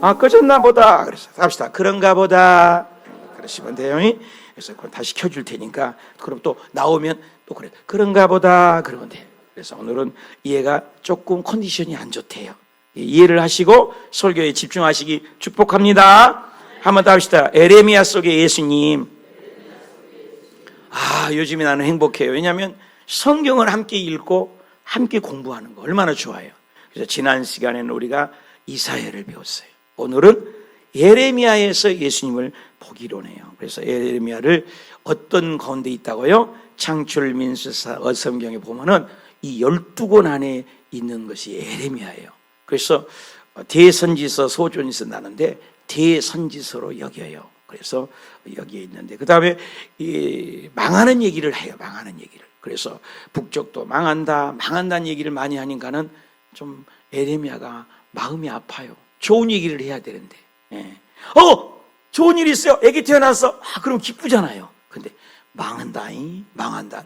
아, 꺼졌나 보다. 그래서 합시다. 그런가 보다. 그러시면 돼요. 그래서 그럼 다시 켜줄 테니까, 그럼 또 나오면 또 그래. 그런가 보다. 그러면 돼요. 그래서 오늘은 얘가 조금 컨디션이 안 좋대요. 이해를 하시고 설교에 집중하시기 축복합니다. 한번 더 합시다. 에레미야 속의 예수님. 아, 요즘에 나는 행복해요. 왜냐하면 성경을 함께 읽고 함께 공부하는 거 얼마나 좋아요. 그래서 지난 시간에는 우리가 이사야를 배웠어요. 오늘은 예레미야에서 예수님을 보기로 해요. 그래서 예레미야를 어떤 가운데 있다고요? 창출 민수사 성경에 보면은 이 12권 안에 있는 것이 예레미야예요. 그래서 대선지서 소존에서 나는데 대선지서로 여겨요. 그래서 여기에 있는데, 그 다음에 망하는 얘기를 해요. 망하는 얘기를. 그래서 북쪽도 망한다는 얘기를 많이 하니까는 좀 예레미야가 마음이 아파요. 좋은 얘기를 해야 되는데, 좋은 일이 있어요. 애기 태어났어. 그럼 기쁘잖아요. 근데 망한다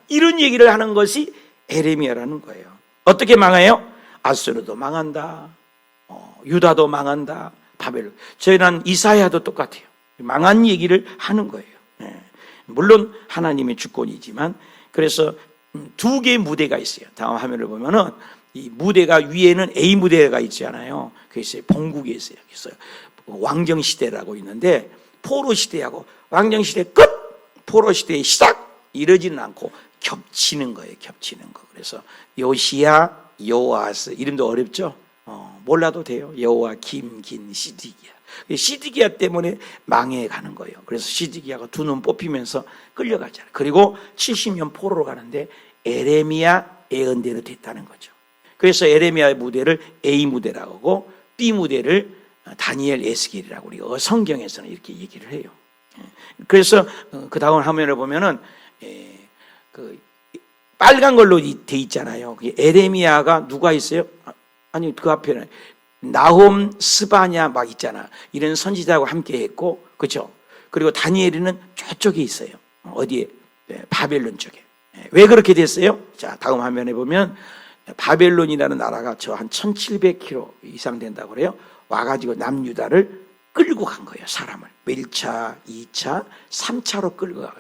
이런 얘기를 하는 것이 예레미야라는 거예요. 어떻게 망해요? 아수르도 망한다, 유다도 망한다, 바벨론. 저희는 이사야도 똑같아요. 망한 얘기를 하는 거예요. 물론 하나님의 주권이지만, 그래서 두 개의 무대가 있어요. 다음 화면을 보면은 이 무대가 위에는 A 무대가 있잖아요. 그게 있어요. 본국에 있어요. 그래서 왕정 시대라고 있는데, 포로 시대하고 왕정 시대 끝, 포로 시대의 시작 이러지는 않고 겹치는 거예요. 겹치는 거. 그래서 요시야, 요아스, 이름도 어렵죠? 몰라도 돼요. 여호와김, 긴, 시드기야. 시드기야 때문에 망해가는 거예요. 그래서 시드기야가 두 눈 뽑히면서 끌려가잖아요. 그리고 70년 포로로 가는데 에레미야 예언대로 됐다는 거죠. 그래서 에레미야의 무대를 A 무대라고 하고 B 무대를 다니엘 에스겔이라고 우리가 성경에서는 이렇게 얘기를 해요. 그래서 그 다음 화면을 보면은 그 빨간 걸로 돼 있잖아요. 에레미야가 누가 있어요? 아니, 그 앞에는 나홈, 스바냐 막 있잖아. 이런 선지자하고 함께 했고, 그렇죠? 그리고 다니엘은 저쪽에 있어요. 어디에? 바벨론 쪽에. 왜 그렇게 됐어요? 자, 다음 화면에 보면 바벨론이라는 나라가 저 한 1700km 이상 된다고 그래요. 와가지고 남유다를 끌고 간 거예요. 사람을 1차, 2차, 3차로 끌고 가요.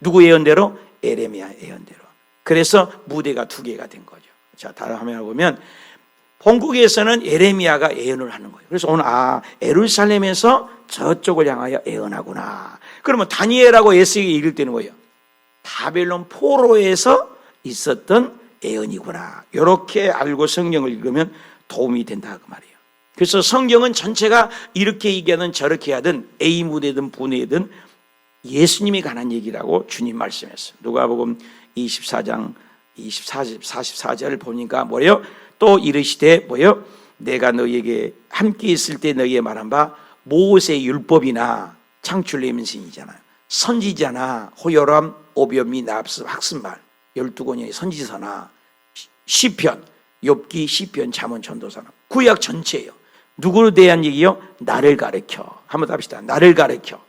누구 예언대로? 에레미야 예언대로. 그래서 무대가 두 개가 된 거죠. 자, 다음 화면을 보면 본국에서는 예레미야가 예언을 하는 거예요. 그래서 오늘 예루살렘에서 저쪽을 향하여 예언하구나. 그러면 다니엘하고 에스겔이 읽을 때는 뭐예요? 바벨론 포로에서 있었던 예언이구나. 이렇게 알고 성경을 읽으면 도움이 된다 그 말이에요. 그래서 성경은 전체가 이렇게 얘기하든 저렇게 하든 A 무대든 분해든 예수님에 관한 얘기라고 주님 말씀했어요. 누가복음 24장 44절을 보니까 뭐예요? 또 이르시되 뭐예요? 내가 너희에게 함께 있을 때 너희에 말한 바 모세 율법이나 창출레민신이잖아요. 선지자나 호요람, 오병미, 납스, 학습말 12권의 선지서나 시편, 욥기, 시편, 잠언, 전도서나 구약 전체예요. 누구에 대한 얘기요? 나를 가르쳐. 한번 합시다. 나를 가르쳐.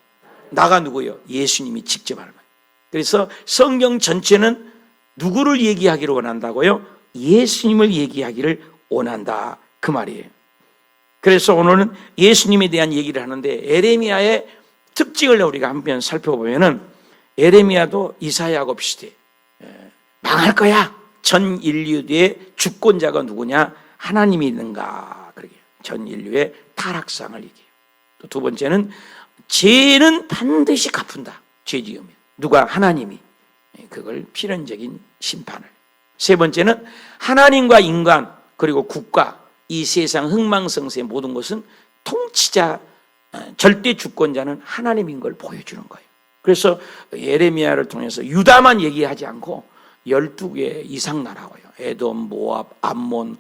나가 누구예요? 예수님이 직접 하는 거예요. 그래서 성경 전체는 누구를 얘기하기를 원한다고요? 예수님을 얘기하기를 원한다 그 말이에요. 그래서 오늘은 예수님에 대한 얘기를 하는데, 에레미야의 특징을 우리가 한번 살펴보면은 에레미야도 이사야하고 비슷해. 망할 거야. 전 인류의 주권자가 누구냐? 하나님이 있는가? 그러게. 전 인류의 타락상을 얘기해요. 또 두 번째는 죄는 반드시 갚는다. 죄 지으면 누가? 하나님이. 그걸 필연적인 심판을. 세 번째는 하나님과 인간 그리고 국가, 이 세상 흥망성쇠의 모든 것은 통치자, 절대 주권자는 하나님인 걸 보여주는 거예요. 그래서 예레미야를 통해서 유다만 얘기하지 않고 12개 이상 나라고요. 에돔, 모압, 암몬,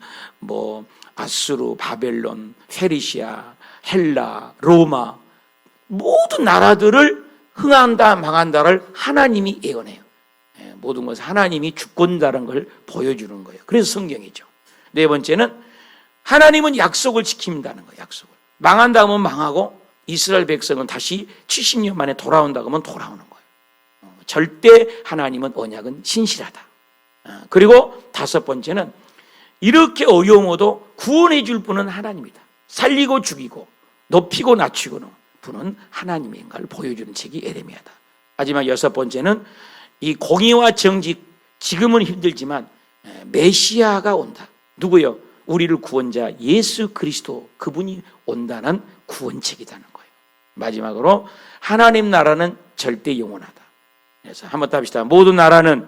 아수르, 바벨론, 페르시아, 헬라, 로마 모든 나라들을 흥한다 망한다를 하나님이 예언해요. 모든 것은 하나님이 주권자라는 걸 보여주는 거예요. 그래서 성경이죠. 네 번째는 하나님은 약속을 지킨다는 거예요. 약속을. 망한다 하면 망하고 이스라엘 백성은 다시 70년 만에 돌아온다고 하면 돌아오는 거예요. 절대 하나님은 언약은 신실하다. 그리고 다섯 번째는, 이렇게 어려움어도 구원해 줄 분은 하나님이다. 살리고 죽이고 높이고 낮추고는 분은 하나님인가를 보여주는 책이 예레미야다. 마지막 6번째는 이 공의와 정직, 지금은 힘들지만 메시아가 온다. 누구요? 우리를 구원자 예수 그리스도, 그분이 온다는 구원책이라는 거예요. 마지막으로 하나님 나라는 절대 영원하다. 그래서 한번 더 합시다. 모든 나라는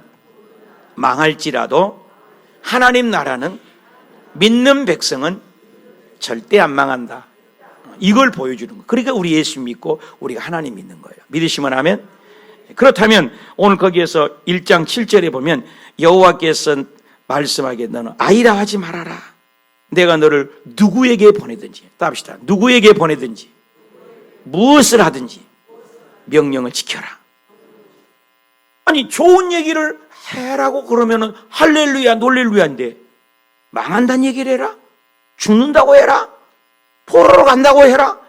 망할지라도 하나님 나라는 믿는 백성은 절대 안 망한다. 이걸 보여주는 거예요. 그러니까 우리 예수 믿고 우리가 하나님 믿는 거예요. 믿으시면 하면. 그렇다면 오늘 거기에서 1장 7절에 보면 여호와께서 말씀하기에 너는 아이라 하지 말아라. 내가 너를 누구에게 보내든지, 답시다. 누구에게 보내든지 무엇을 하든지 명령을 지켜라. 아니 좋은 얘기를 해라고 그러면은 할렐루야 놀렐루야인데 망한다는 얘기를 해라? 죽는다고 해라? 포로로 간다고 해라?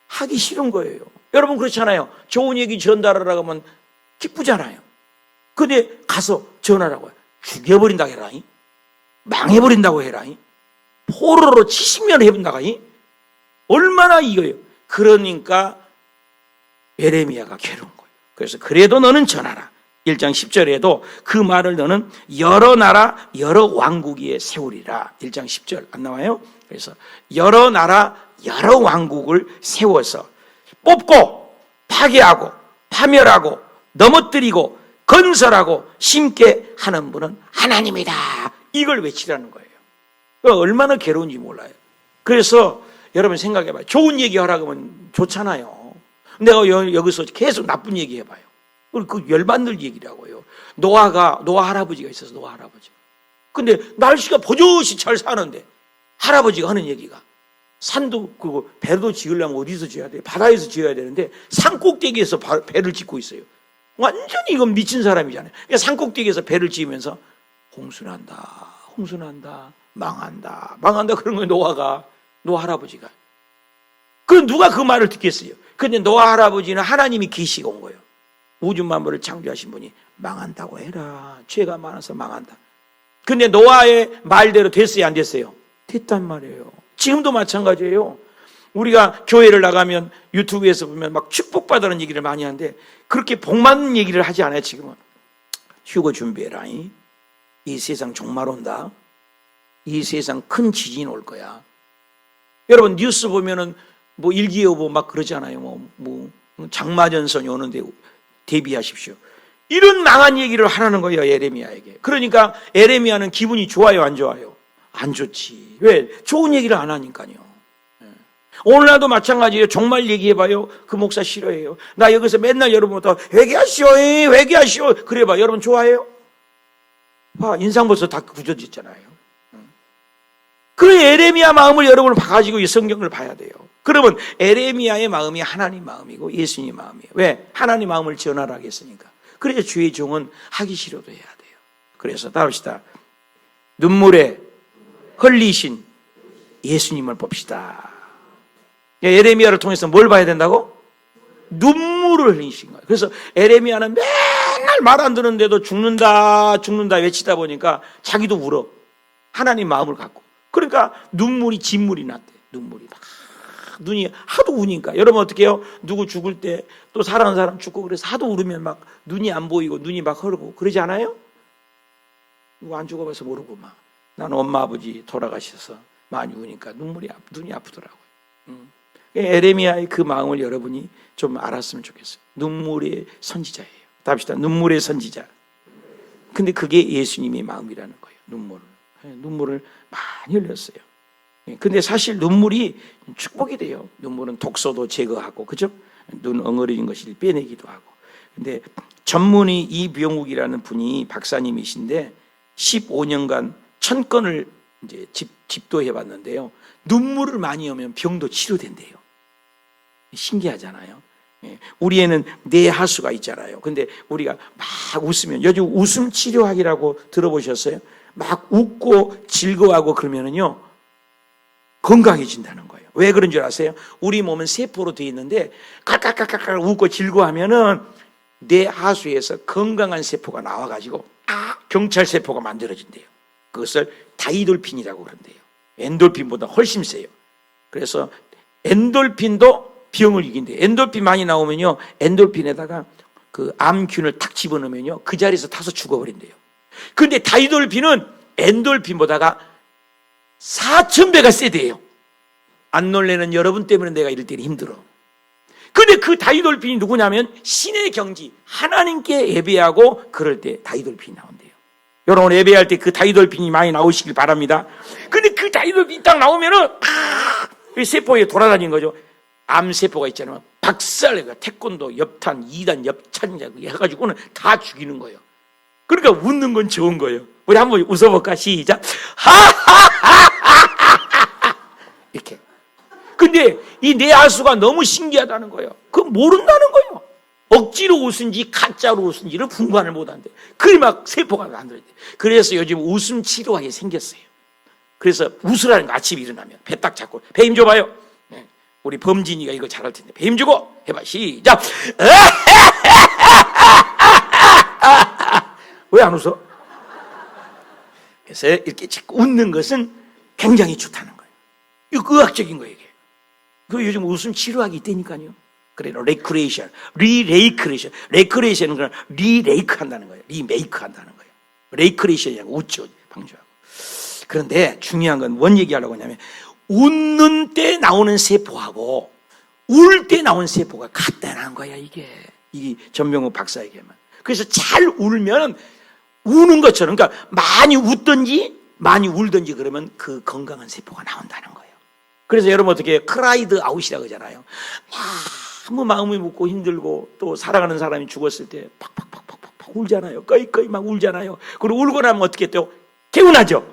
하기 싫은 거예요. 여러분 그렇잖아요. 좋은 얘기 전달하라고 하면 기쁘잖아요. 근데 가서 전하라고 해. 죽여버린다고 해라. 망해버린다고 해라. 포로로 70년 해본다고 해. 얼마나 이거예요. 그러니까 예레미야가 괴로운 거예요. 그래서 그래도 너는 전하라. 1장 10절에도 그 말을 너는 여러 나라 여러 왕국 위에 세우리라. 1장 10절 안 나와요? 그래서 여러 나라 여러 왕국을 세워서 뽑고 파괴하고 파멸하고 넘어뜨리고 건설하고 심게 하는 분은 하나님이다. 이걸 외치라는 거예요. 얼마나 괴로운지 몰라요. 그래서 여러분 생각해봐요. 좋은 얘기 하라고 하면 좋잖아요. 내가 여기서 계속 나쁜 얘기 해봐요. 그 열받는 얘기라고요. 노아 할아버지가 있어서 노아 할아버지. 근데 날씨가 버젓이 잘 사는데 할아버지가 하는 얘기가 산도 그 배도 지으려면 어디서 지어야 돼? 바다에서 지어야 되는데 산꼭대기에서 배를 짓고 있어요. 완전히 이건 미친 사람이잖아요. 그러니까 산꼭대기에서 배를 지으면서 홍수난다, 망한다 그런 거예요. 노아 할아버지가. 그럼 누가 그 말을 듣겠어요? 근데 노아 할아버지는 하나님이 계시고 온 거예요. 우주 만물을 창조하신 분이 망한다고 해라. 죄가 많아서 망한다. 근데 노아의 말대로 됐어요, 안 됐어요? 됐단 말이에요. 지금도 마찬가지예요. 우리가 교회를 나가면 유튜브에서 보면 막 축복받으라는 얘기를 많이 하는데 그렇게 복받는 얘기를 하지 않아요. 지금은 휴거 준비해라. 이 세상 종말 온다. 이 세상 큰 지진 올 거야. 여러분 뉴스 보면은 뭐 일기예보 막 그러잖아요. 장마전선이 오는데 대비하십시오. 이런 망한 얘기를 하라는 거예요. 예레미야에게. 그러니까 예레미야는 기분이 좋아요, 안 좋아요? 안 좋지. 왜? 좋은 얘기를 안 하니까요. 오늘날도 마찬가지예요. 종말 얘기해봐요. 그 목사 싫어해요. 나 여기서 맨날 여러분부터 회개하시오. 그래봐. 여러분 좋아해요? 인상 벌써 다 굳어졌잖아요. 그래 예레미야 마음을 여러분 가지고 이 성경을 봐야 돼요. 그러면 예레미야의 마음이 하나님 마음이고 예수님 마음이에요. 왜? 하나님 마음을 전하라 하겠으니까. 그래서 주의 종은 하기 싫어도 해야 돼요. 그래서 따릅시다. 눈물에 흘리신 예수님을 봅시다. 예레미야를 통해서 뭘 봐야 된다고? 눈물을 흘리신 거예요. 그래서 예레미야는 맨날 말 안 듣는데도 죽는다 외치다 보니까 자기도 울어. 하나님 마음을 갖고. 그러니까 눈물이 진물이 났대. 눈물이 막 눈이 하도 우니까. 여러분 어떻게 해요? 누구 죽을 때 또 사랑하는 사람 죽고 그래서 하도 울으면 막 눈이 안 보이고 눈이 막 흐르고 그러지 않아요? 누구 안 죽어봐서 모르고 막. 나는 엄마 아버지 돌아가셔서 많이 우니까 눈이 아프더라고요. 에레미야의 그 마음을 여러분이 좀 알았으면 좋겠어요. 눈물의 선지자예요. 답시다. 눈물의 선지자. 근데 그게 예수님의 마음이라는 거예요. 눈물을 많이 흘렸어요. 근데 사실 눈물이 축복이 돼요. 눈물은 독소도 제거하고, 그죠? 눈 엉어리는 것을 빼내기도 하고. 근데 전문의 이병욱이라는 분이 박사님이신데 15년간 1000건을 이제 집도해 봤는데요. 눈물을 많이 오면 병도 치료된대요. 신기하잖아요. 우리 애는 뇌하수가 있잖아요. 근데 우리가 막 웃으면, 요즘 웃음 치료학이라고 들어보셨어요? 막 웃고 즐거워하고 그러면은요, 건강해진다는 거예요. 왜 그런 줄 아세요? 우리 몸은 세포로 되어 있는데, 깔깔깔깔 웃고 즐거워하면은 뇌하수에서 건강한 세포가 나와가지고, 경찰세포가 만들어진대요. 그것을 다이돌핀이라고 그런대요. 엔돌핀보다 훨씬 세요. 그래서 엔돌핀도 병을 이긴대요. 엔돌핀 많이 나오면요, 엔돌핀에다가 그 암균을 탁 집어넣으면요, 그 자리에서 타서 죽어버린대요. 근데 다이돌핀은 엔돌핀보다가 4,000배가 세대요. 안 놀래는 여러분 때문에 내가 이럴 때는 힘들어. 근데 그 다이돌핀이 누구냐면 신의 경지, 하나님께 예배하고 그럴 때 다이돌핀이 나온대요. 여러분 예배할 때 그 다이돌핀이 많이 나오시길 바랍니다. 근데 그 다이돌핀이 딱 나오면은 세포에 돌아다니는 거죠. 암세포가 있잖아요. 박살내가 태권도, 엽탄, 2단, 엽찬이라고 해가지고는 다 죽이는 거예요. 그러니까 웃는 건 좋은 거예요. 우리 한번 웃어볼까? 시작. 하하하하하하 이렇게. 근데 이 뇌하수가 너무 신기하다는 거예요. 그건 모른다는 거예요. 억지로 웃은지 가짜로 웃은지를 분간을 못한대. 그래 막 세포가 만들어야 돼. 그래서 요즘 웃음 치료하게 생겼어요. 그래서 웃으라는 거, 아침에 일어나면 배 딱 잡고 배 힘 줘봐요. 네. 우리 범진이가 이거 잘할 텐데 배 힘 주고 해봐. 시작. 왜 안 웃어? 그래서 이렇게 웃는 것은 굉장히 좋다는 거예요. 이거 의학적인 거예요, 이게. 그 요즘 웃음 치료하기 있다니까요. 그래, 레크레이션, 리레이크레이션. 레크레이션은 그냥 리레이크 한다는 거예요. 리메이크 한다는 거예요. 레이크레이션이라고 웃죠, 방조하고. 그런데 중요한 건 뭔 얘기하려고 하냐면, 웃는 때 나오는 세포하고 울 때 나오는 세포가 같다는 거야, 이게. 이 전병욱 박사에게만. 그래서 잘 울면 우는 것처럼, 그러니까 많이 웃든지 많이 울든지 그러면 그 건강한 세포가 나온다는 거예요. 그래서 여러분 어떻게 크라이드 아웃이라고 하잖아요. 너무 마음이 묻고 힘들고 또 사랑하는 사람이 죽었을 때 팍팍팍팍팍 울잖아요. 꺼이꺼이 막 울잖아요. 그리고 울고 나면 어떻게 또 개운하죠?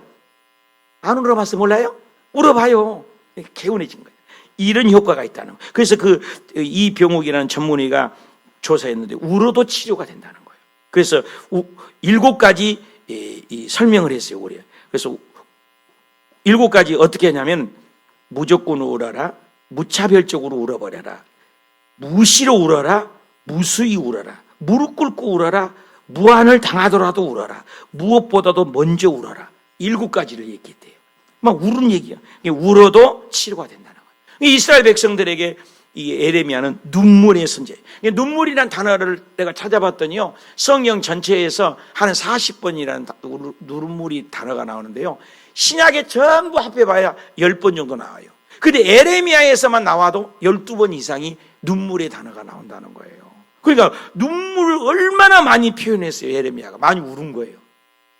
안 울어봤어 몰라요? 울어봐요. 개운해진 거예요. 이런 효과가 있다는 거예요. 그래서 이병욱이라는 전문의가 조사했는데 울어도 치료가 된다는 거예요. 그래서 7가지 설명을 했어요. 우리. 그래서 7가지 어떻게 하냐면 무조건 울어라, 무차별적으로 울어버려라, 무시로 울어라, 무수히 울어라, 무릎 꿇고 울어라, 무한을 당하더라도 울어라, 무엇보다도 먼저 울어라. 7가지를 얘기했대요. 막 우는 얘기야. 울어도 치료가 된다는 거예요. 이스라엘 백성들에게 이 에레미야는 눈물의 선제. 눈물이란 단어를 내가 찾아봤더니요, 성경 전체에서 한 40번이라는 눈물이 단어가 나오는데요, 신약에 전부 합해봐야 10번 정도 나와요. 근데 에레미야에서만 나와도 12번 이상이 눈물의 단어가 나온다는 거예요. 그러니까 눈물을 얼마나 많이 표현했어요. 에레미야가 많이 울은 거예요.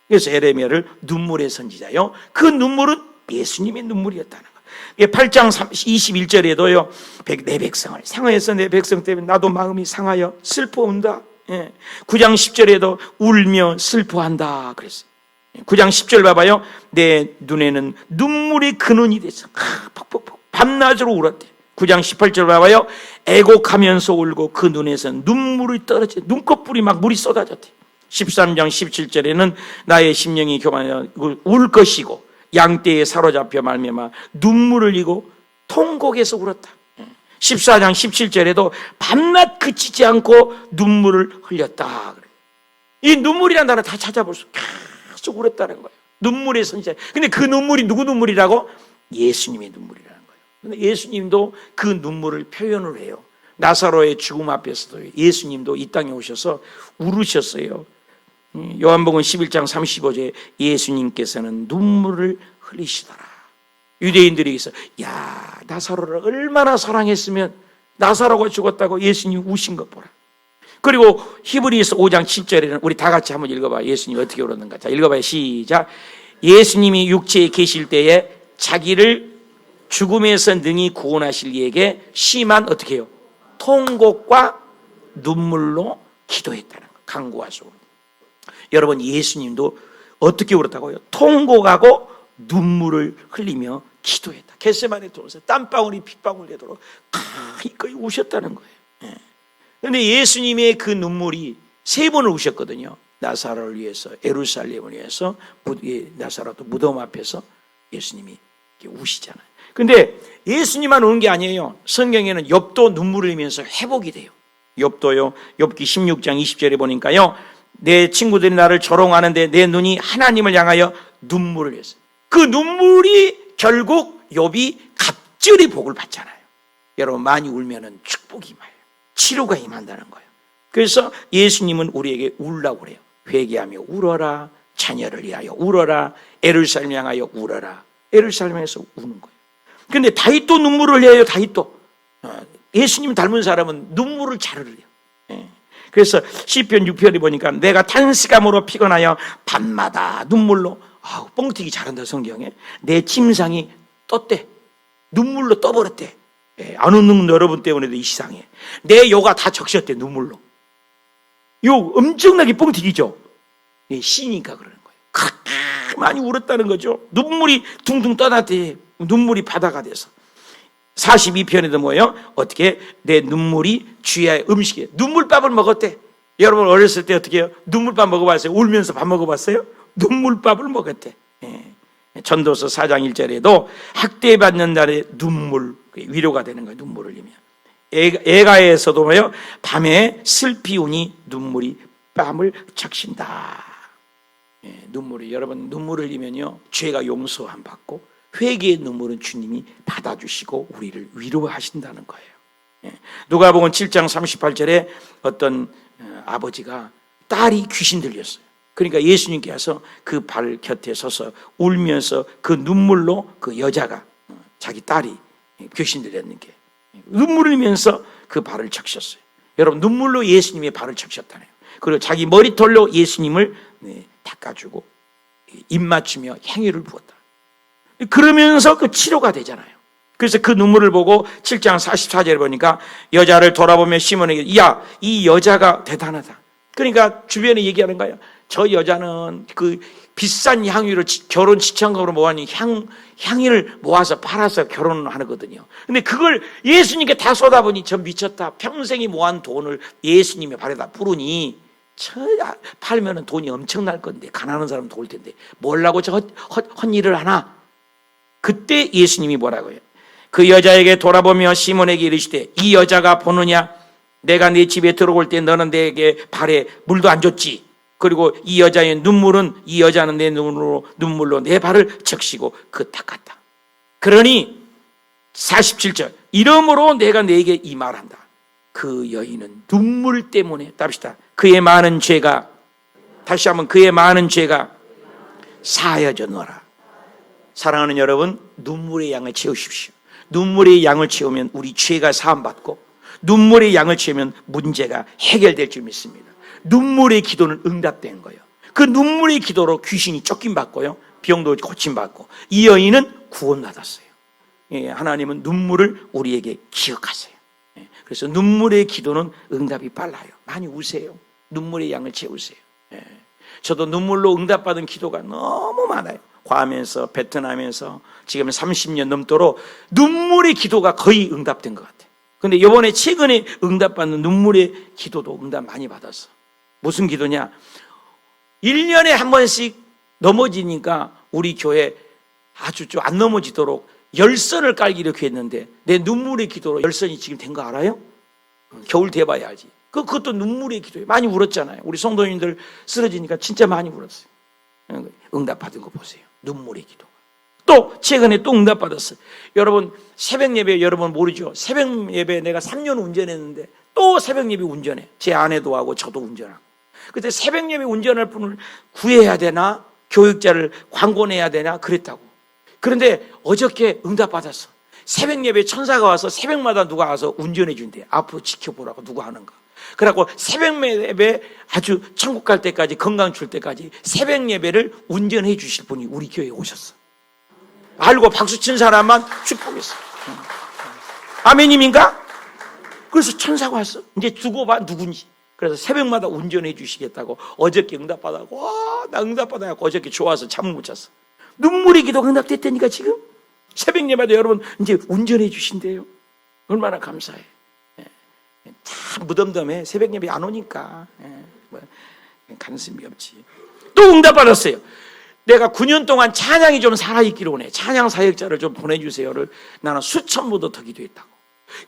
그래서 에레미야를 눈물의 선지자요, 그 눈물은 예수님의 눈물이었다는 거예요. 8장 21절에도요 내 백성을 상하여서 내 백성 때문에 나도 마음이 상하여 슬퍼온다. 9장 10절에도 울며 슬퍼한다 그랬어요. 9장 10절 봐봐요. 내 눈에는 눈물이 근원이 돼서 퍽퍽퍽 밤낮으로 울었대. 9장 18절 봐봐요. 애곡하면서 울고 그 눈에서 눈물이 떨어져 눈꺼풀이 막 물이 쏟아졌대. 13장 17절에는 나의 심령이 교만하여 울 것이고 양떼에 사로잡혀 말미암아 눈물을 흘리고 통곡해서 울었다. 14장 17절에도 밤낮 그치지 않고 눈물을 흘렸다. 이 눈물이라는 단어 다 찾아볼 수 계속 울었다는 거예요. 눈물의 선지자. 근데 그 눈물이 누구 눈물이라고? 예수님의 눈물이라는 거예요. 근데 예수님도 그 눈물을 표현을 해요. 나사로의 죽음 앞에서도 예수님도 이 땅에 오셔서 울으셨어요. 요한복음 11장 35절에 예수님께서는 눈물을 흘리시더라. 유대인들이 있어, 야, 나사로를 얼마나 사랑했으면 나사로가 죽었다고 예수님 우신 것 보라. 그리고 히브리서 5장 7절에는 우리 다 같이 한번 읽어봐. 예수님이 어떻게 울었는가. 자, 읽어봐요. 시작. 예수님이 육체에 계실 때에 자기를 죽음에서 능히 구원하실 이에게 심한 어떻게 해요? 통곡과 눈물로 기도했다는 거. 간구하소. 여러분, 예수님도 어떻게 울었다고요? 통곡하고 눈물을 흘리며 기도했다. 겟세마네 돌에서 땀방울이 핏방울 되도록 기꺼이 우셨다는 거예요. 그런데 예수님의 그 눈물이 3번을 우셨거든요. 나사로를 위해서, 예루살렘을 위해서, 나사로도 무덤 앞에서 예수님이 우시잖아요. 근데 예수님만 우는 게 아니에요. 성경에는 욥도 눈물을 흘리면서 회복이 돼요. 욥도요, 욥기 16장 20절에 보니까요, 내 친구들이 나를 조롱하는데 내 눈이 하나님을 향하여 눈물을 흘렸어요. 그 눈물이 결국 욥이 갑절의 복을 받잖아요. 여러분 많이 울면은 축복이 임해요. 치료가 임한다는 거예요. 그래서 예수님은 우리에게 울라고 그래요. 회개하며 울어라. 자녀를 위하여 울어라. 예루살렘 향하여 울어라. 예루살렘에서 우는 거예요. 근데 다윗도 눈물을 흘려요. 다윗도. 예수님 닮은 사람은 눈물을 잘 흘려요. 그래서 시편 6편에 보니까 내가 탄식함으로 피곤하여 밤마다 눈물로, 뻥튀기 잘한다 성경에. 내 침상이 떴대. 눈물로 떠버렸대. 안 웃는 여러분 때문에도 이 시상에 내 요가 다 적셨대. 눈물로. 요 엄청나게 뻥튀기죠. 시니까 그러는 거예요. 그렇게 많이 울었다는 거죠. 눈물이 둥둥 떠났대. 눈물이 바다가 돼서. 42편에도 뭐예요? 어떻게 내 눈물이 주야의 음식이에요. 눈물밥을 먹었대. 여러분 어렸을 때 어떻게 해요? 눈물밥 먹어봤어요? 울면서 밥 먹어봤어요? 눈물밥을 먹었대. 전도서 4장 1절에도 학대받는 날에 눈물, 위로가 되는 거예요. 눈물을 흘리면. 애가에서도 뭐예요? 밤에 슬피 우니 눈물이 뺨을 적신다. 눈물이, 여러분 눈물을 흘리면요 죄가 용서함 받고 회개의 눈물은 주님이 받아주시고 우리를 위로하신다는 거예요. 누가복음 7장 38절에 어떤 아버지가 딸이 귀신 들렸어요. 그러니까 예수님께서 그 발 곁에 서서 울면서 그 눈물로 그 여자가, 자기 딸이 귀신 들렸는 게 눈물을 흘리면서 그 발을 적셨어요. 여러분 눈물로 예수님의 발을 적셨다네요. 그리고 자기 머리털로 예수님을 닦아주고 입 맞추며 향유를 부었다. 그러면서 그 치료가 되잖아요. 그래서 그 눈물을 보고 7장 44절에 보니까 여자를 돌아보며 시몬에게, 야, 이 여자가 대단하다. 그러니까 주변에 얘기하는 거예요. 저 여자는 그 비싼 향유를 결혼 지참금으로 모아니 향유를 모아서 팔아서 결혼을 하거든요. 근데 그걸 예수님께 다 쏟아보니 저 미쳤다. 평생이 모은 돈을 예수님의 발에다 뿌르니 팔면은 돈이 엄청날 건데 가난한 사람 도울 텐데 뭘라고 저 헛일을 하나? 그때 예수님이 뭐라고 해요? 그 여자에게 돌아보며 시몬에게 이르시되 이 여자가 보느냐? 내가 네 집에 들어올 때 너는 내게 발에 물도 안 줬지. 그리고 이 여자의 눈물은, 이 여자는 내 눈물로 내 발을 적시고 그 닦았다. 그러니 47절 이러므로 내가 네게 이 말한다. 그 여인은 눈물 때문에, 답시다, 그의 많은 죄가, 다시 한번 그의 많은 죄가 사여졌노라. 사랑하는 여러분, 눈물의 양을 채우십시오. 눈물의 양을 채우면 우리 죄가 사함받고 눈물의 양을 채우면 문제가 해결될 줄 믿습니다. 눈물의 기도는 응답된 거예요. 그 눈물의 기도로 귀신이 쫓김받고요, 병도 고침받고 이 여인은 구원받았어요. 하나님은 눈물을 우리에게 기억하세요. 그래서 눈물의 기도는 응답이 빨라요. 많이 우세요. 눈물의 양을 채우세요. 저도 눈물로 응답받은 기도가 너무 많아요. 과하면서 베트남에서 지금 30년 넘도록 눈물의 기도가 거의 응답된 것 같아요. 근데 이번에 최근에 응답받는 눈물의 기도도 응답 많이 받았어. 무슨 기도냐? 1년에 한 번씩 넘어지니까 우리 교회 아주 좀 안 넘어지도록 열선을 깔기로 했는데 내 눈물의 기도로 열선이 지금 된 거 알아요? 겨울 돼봐야 알지. 그것도 눈물의 기도예요. 많이 울었잖아요. 우리 성도님들 쓰러지니까 진짜 많이 울었어요. 응답받은 거 보세요. 눈물의 기도. 또 최근에 또 응답받았어요. 여러분 새벽 예배 여러분 모르죠? 새벽 예배 내가 3년 운전했는데 또 새벽 예배 운전해. 제 아내도 하고 저도 운전하고. 그때 새벽 예배 운전할 분을 구해야 되나? 교육자를 광고내야 되나? 그랬다고. 그런데 어저께 응답받았어. 새벽 예배 천사가 와서 새벽마다 누가 와서 운전해 준대. 앞으로 지켜보라고 누가 하는가. 그래갖고 새벽 예배 아주 천국 갈 때까지, 건강 줄 때까지 새벽 예배를 운전해 주실 분이 우리 교회에 오셨어. 알고 박수 친 사람만 축복했어. 아멘님인가? 그래서 천사가 왔어. 이제 두고 봐 누군지. 그래서 새벽마다 운전해 주시겠다고 어저께 응답받았고, 와, 나 응답받아갖고 어저께 좋아서 잠 못 잤어. 눈물의 기도가 응답됐다니까 지금. 새벽 예배도 여러분 이제 운전해 주신대요. 얼마나 감사해. 다 무덤덤해. 새벽 예배 안 오니까 가능성이 없지. 또 응답받았어요. 내가 9년 동안 찬양이 좀 살아있기로 원해. 찬양 사역자를 좀 보내주세요를 나는 수천 번도 더 기도했다고.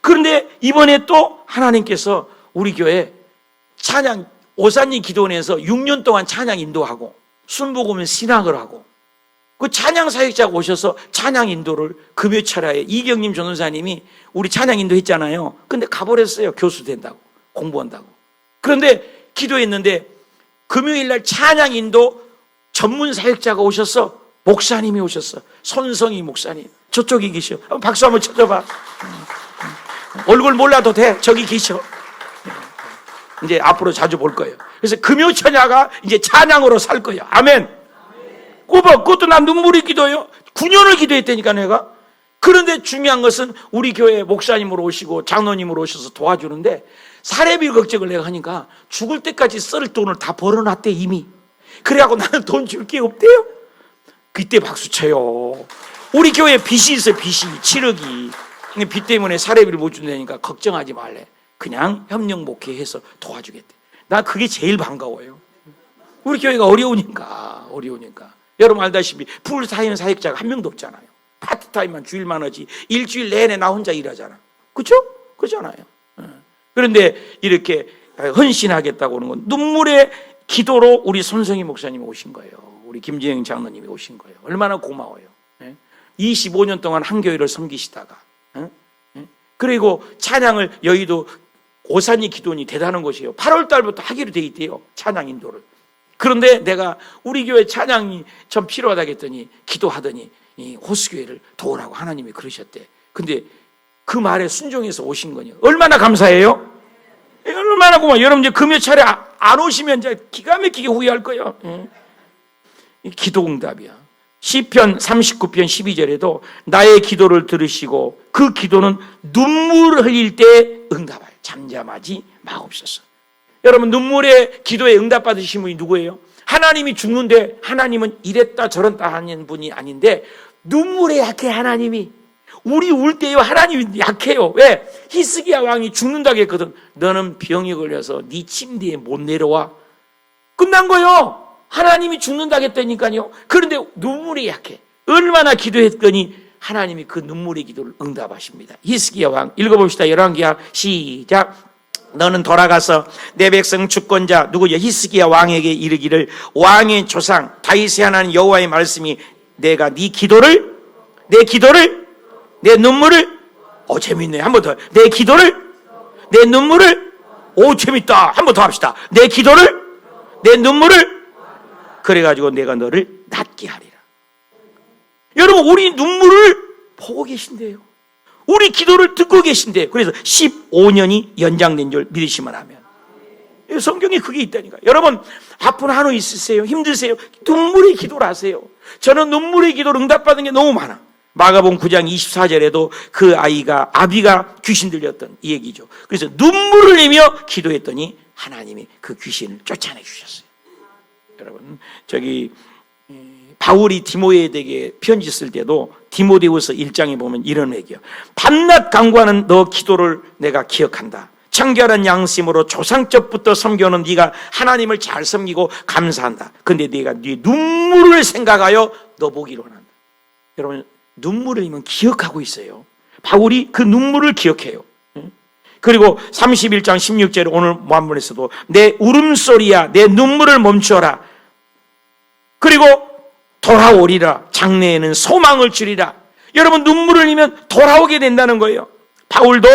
그런데 이번에 또 하나님께서 우리 교회 찬양 오산리 기도원에서 6년 동안 찬양 인도하고 순복음은 신학을 하고 그 찬양 사역자가 오셔서 찬양 인도를 금요철야에 이경림 전도사님이 우리 찬양 인도 했잖아요. 근데 가버렸어요. 교수 된다고, 공부한다고. 그런데 기도했는데 금요일날 찬양 인도 전문 사역자가 오셔서 목사님이 오셨어. 손성희 목사님. 저쪽에 계셔. 박수 한번 쳐줘봐. 얼굴 몰라도 돼. 저기 계셔. 이제 앞으로 자주 볼 거예요. 그래서 금요철야가 이제 찬양으로 살 거예요. 아멘. 그것도 난 눈물이 기도해요. 9년을 기도했다니까 내가. 그런데 중요한 것은 우리 교회 목사님으로 오시고 장로님으로 오셔서 도와주는데 사례비 걱정을 내가 하니까 죽을 때까지 쓸 돈을 다 벌어놨대 이미. 그래갖고 나는 돈 줄 게 없대요. 그때 박수 쳐요. 우리 교회에 빚이 있어요. 빚이 7억이. 빚 때문에 사례비를 못 준다니까 걱정하지 말래. 그냥 협력 목회해서 도와주겠대. 나 그게 제일 반가워요. 우리 교회가 어려우니까. 여러분 알다시피 풀타임 사역자가 한 명도 없잖아요. 파트타임만 주일만 하지 일주일 내내 나 혼자 일하잖아. 그렇죠? 그렇잖아요. 그런데 이렇게 헌신하겠다고 하는 건 눈물의 기도로 우리 손성희 목사님이 오신 거예요. 우리 김재영 장로님이 오신 거예요. 얼마나 고마워요. 25년 동안 한 교회를 섬기시다가 그리고 찬양을 여의도 오산이 기도원이 대단한 것이에요. 8월 달부터 하기로 돼 있대요. 찬양 인도를. 그런데 내가 우리 교회 찬양이 좀 필요하다고 했더니 기도하더니 이 호수교회를 도우라고 하나님이 그러셨대. 근데 그 말에 순종해서 오신 거니 얼마나 감사해요? 얼마나 고마워요. 여러분 이제 금요철에 안 오시면 이제 기가 막히게 후회할 거예요. 기도 응답이야. 시편 39편 12절에도 나의 기도를 들으시고 그 기도는 눈물을 흘릴 때 응답하여 잠잠하지 마옵소서. 여러분 눈물의 기도에 응답받으신 분이 누구예요? 하나님이 죽는데 하나님은 이랬다 저랬다 하는 분이 아닌데 눈물에 약해. 하나님이 우리 울 때요 하나님이 약해요. 왜? 히스기야 왕이 죽는다고 했거든. 너는 병이 걸려서 네 침대에 못 내려와. 끝난 거예요. 하나님이 죽는다고 했다니까요. 그런데 눈물이 약해. 얼마나 기도했더니 하나님이 그 눈물의 기도를 응답하십니다. 히스기야 왕 읽어봅시다. 열왕기하 시작. 너는 돌아가서 내 백성 주권자 누구냐 히스기야 왕에게 이르기를 왕의 조상 다윗의 하나님 여호와의 말씀이 내가 네 기도를 내 눈물을 재밌네. 한 번 더. 내 기도를 내 눈물을 재밌다. 한 번 더 합시다. 내 기도를 내 눈물을 그래가지고 내가 너를 낫게 하리라. 여러분 우리 눈물을 보고 계신대요. 우리 기도를 듣고 계신대요. 그래서 15년이 연장된 줄 믿으시면 하면. 성경에 그게 있다니까. 여러분 아픈 한우 있으세요? 힘드세요? 눈물의 기도를 하세요. 저는 눈물의 기도를 응답받은 게 너무 많아. 마가복음 9장 24절에도 그 아비가 귀신 들렸던 이 얘기죠. 그래서 눈물을 흘리며 기도했더니 하나님이 그 귀신을 쫓아내 주셨어요. 여러분 바울이 디모데에게 편지 쓸 때도 디모데후서 1장에 보면 이런 얘기예요. 밤낮 간구하는 너 기도를 내가 기억한다. 청결한 양심으로 조상적부터 섬겨오는 네가 하나님을 잘 섬기고 감사한다. 근데 네가 네 눈물을 생각하여 너 보기로 한다. 여러분 눈물을 흘리면 기억하고 있어요. 바울이 그 눈물을 기억해요. 그리고 31장 16절에 오늘 본문에서도 내 울음소리야 내 눈물을 멈추어라. 그리고 돌아오리라. 장래에는 소망을 주리라. 여러분 눈물을 흘리면 돌아오게 된다는 거예요. 바울도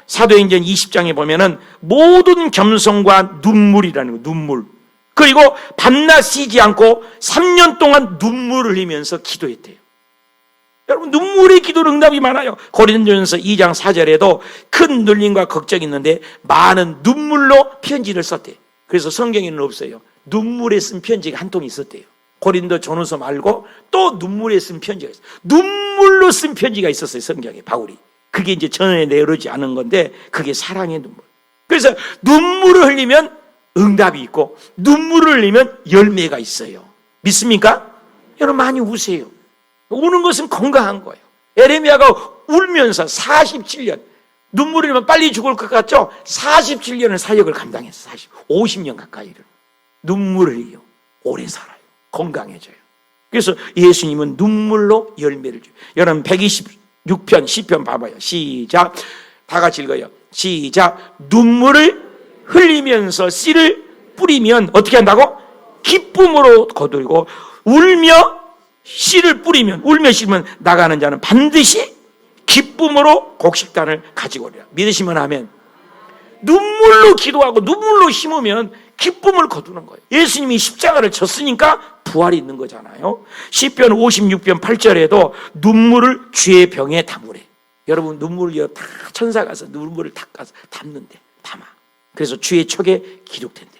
사도행전 20장에 보면은 모든 겸손과 눈물이라는 거예요. 눈물. 그리고 밤낮 쉬지 않고 3년 동안 눈물을 흘리면서 기도했대요. 여러분 눈물의 기도로 응답이 많아요. 고린도전서 2장 4절에도 큰 눌림과 걱정이 있는데 많은 눈물로 편지를 썼대요. 그래서 성경에는 없어요. 눈물에 쓴 편지가 한 통이 있었대요. 고린도 전후서 말고 또 눈물에 쓴 편지가 있어요. 눈물로 쓴 편지가 있었어요. 성경에 바울이. 그게 이제 전에 내려오지 않은 건데 그게 사랑의 눈물. 그래서 눈물을 흘리면 응답이 있고 눈물을 흘리면 열매가 있어요. 믿습니까? 여러분 많이 우세요. 우는 것은 건강한 거예요. 에레미야가 울면서 47년 눈물을 흘리면 빨리 죽을 것 같죠? 47년을 사역을 감당했어요. 50년 가까이를 눈물을 흘려 오래 살아요. 건강해져요. 그래서 예수님은 눈물로 열매를 줘요. 여러분 126편 시편 봐봐요. 시작. 다 같이 읽어요. 시작. 눈물을 흘리면서 씨를 뿌리면 어떻게 한다고? 기쁨으로 거두고 울며 씨를 뿌리면, 울며 심으면 나가는 자는 반드시 기쁨으로 곡식단을 가지고 오리라. 믿으시면 하면. 눈물로 기도하고 눈물로 심으면 기쁨을 거두는 거예요. 예수님이 십자가를 졌으니까 부활이 있는 거잖아요. 시편 56편 8절에도 눈물을 주의 병에 담으래. 여러분, 눈물을요, 다 천사 가서 눈물을 닦아서 담는데, 담아. 그래서 주의 척에 기록된대요.